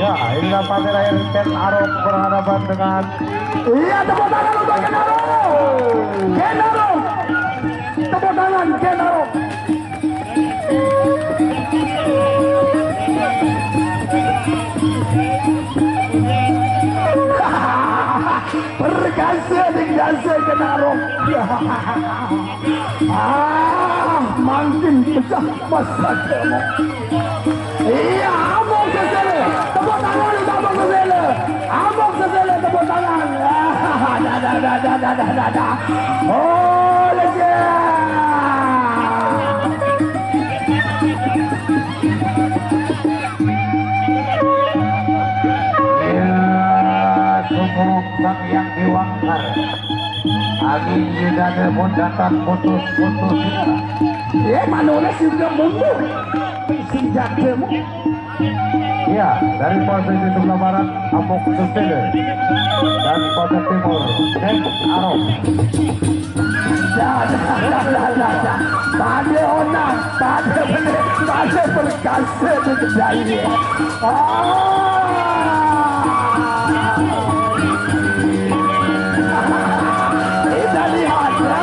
Ya, inilah pamer air Ken Arok berhadapan dengan tepuk tangan untuk Ken Arok. Tepuk tangan Ken Arok. Perkasa digasa Ken Arok. Makin pecah masa kamu. Iya, Amok Sesele. Tepuk tangan untuk Amok Sesele. Amok Sesele tepuk tangan. Dah. Oh, lega. sumur yang diwangkar. Angin tidak datang putus-putus. Mana sudah mundur. Senjatamu. Ya, dari posisi sebelah barat Amok Sesele dan posisi timur Ken Arok. Dah. Pada orang, pada perkasa di kedai. Kita lihat ya.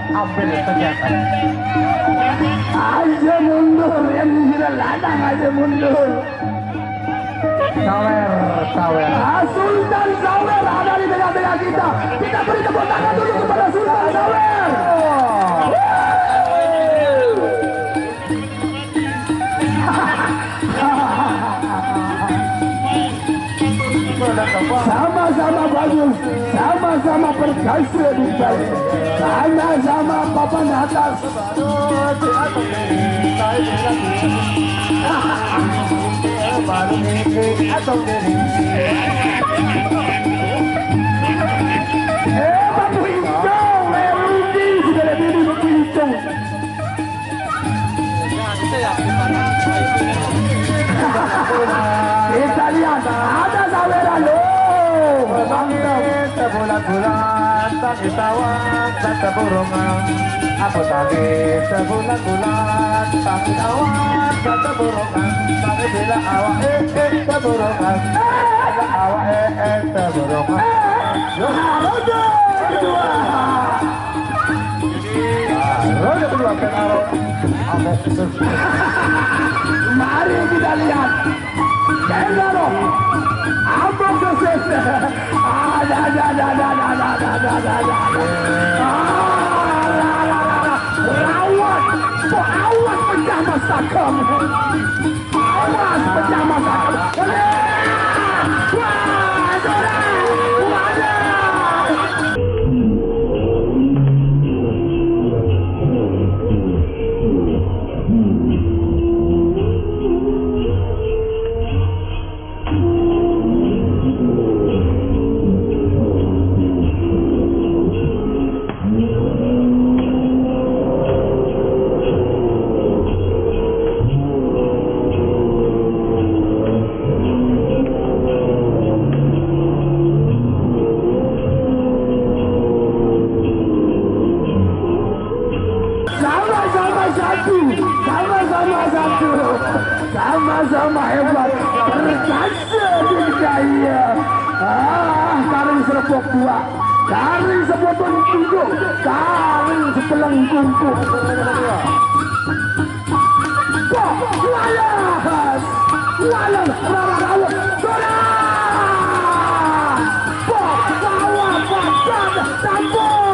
Ambil senjata. Aja mundur, yang tidak ladang aja mundur. Sawer. Sultan Sawer ada di tengah-tengah kita. Kita beri tepuk tangan dulu kepada Sultan Sawer. Sama-sama bagus, sama-sama perkasa di balik, sama-sama papan atas. Batu hijau, rugi sudah lebih di batu hijau. Kita lihat ada saweran loh. Sebulan-bulan tak ditawan tak keburungan. Aku tangis sebulan-bulan tak ditawan tak keburungan. Tapi bila awak keburungan, bila awak keburungan. Berdua. ronde kedua pengaruh Amok Sesele. Mari kita lihat Tengaro Amok Sesele. Rawat awas pecah masa kamu. Awas pecah masa kamu. Sama-sama hebat, berjasa dikaya. Garing serpok dua, garing sepotong tujuh, garing sebelang kumpul. Kok walas, walas, rawat, dora. Kok bawa badan, tampon.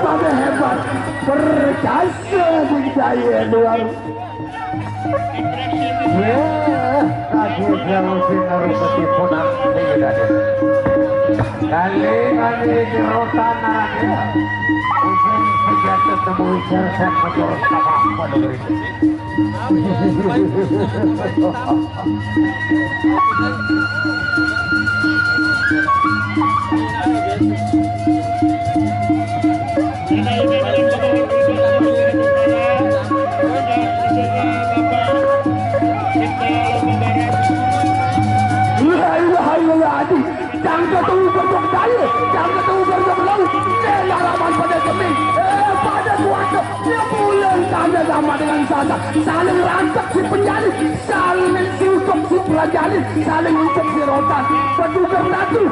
Pada hebat, berjasa dikaya luar. Kaki jauh sinar ketipunan tidak ada. Kali di rotan narangnya. Ujung sejak ketemu sersan menurut sama pada berita. Jangan ketemu berjok daya, jangan ketemu berjok laut. Laraman pada keming, pada kuasa. Dia pulang tanda sama dengan Sasa. Saling rancak si penjali, saling susuk si pelajali, saling ucap si rotan. Pedugang natu,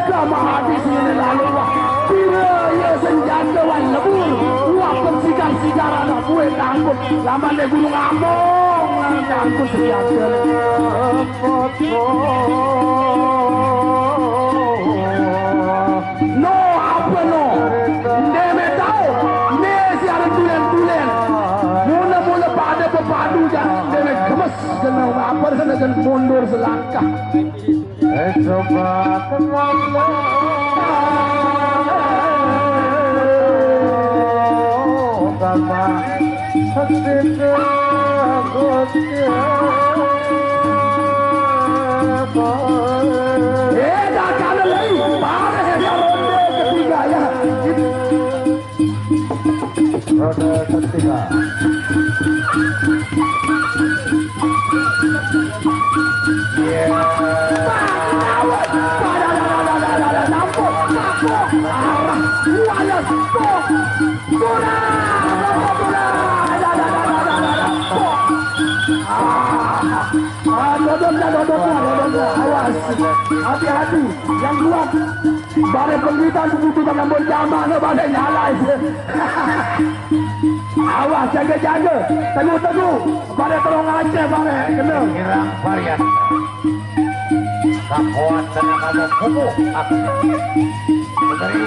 sama hadis ini lalu wah. Kira ya senjata wan lebur, wah pensigar-sigar anak kue tangguh. Lama di gunung Ambong, tangguh senjata. No, apa no? Deme tahu, ne si ada tulen-tulen. Mula-mula pada pepadu jangan deme gemes kena apa sana kan mundur selangkah. Coba kemana? Sama hatinya gonya. Dah kalah lagi, parah ya ronde ketiga ya. Ronde ketiga. Awas, hati-hati, yang kuat. Balai pemberitaan kebutuhan yang berjamaah, balai nyala. Awas, jaga-jaga, teguh-teguh. Balai tolong aja, balai kena. Kirang varian. Kakuan dengan kamu kubu. Dari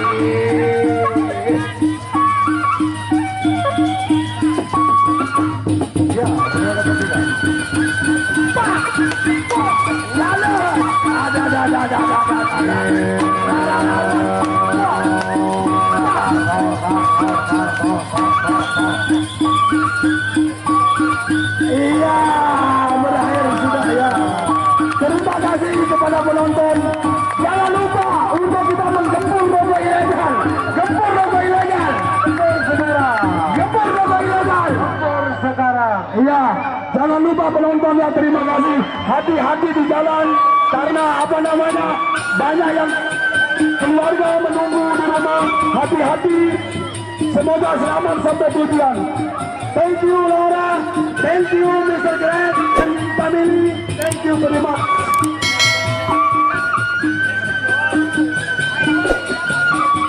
ya, saudara ketiga. Lalu, ada. terima kasih. Hati-hati di jalan karena banyak yang keluarga menunggu di rumah. Hati-hati. Semoga selamat sampai tujuan. Thank you Laura. Thank you Mr. Grant and family. Thank you very much.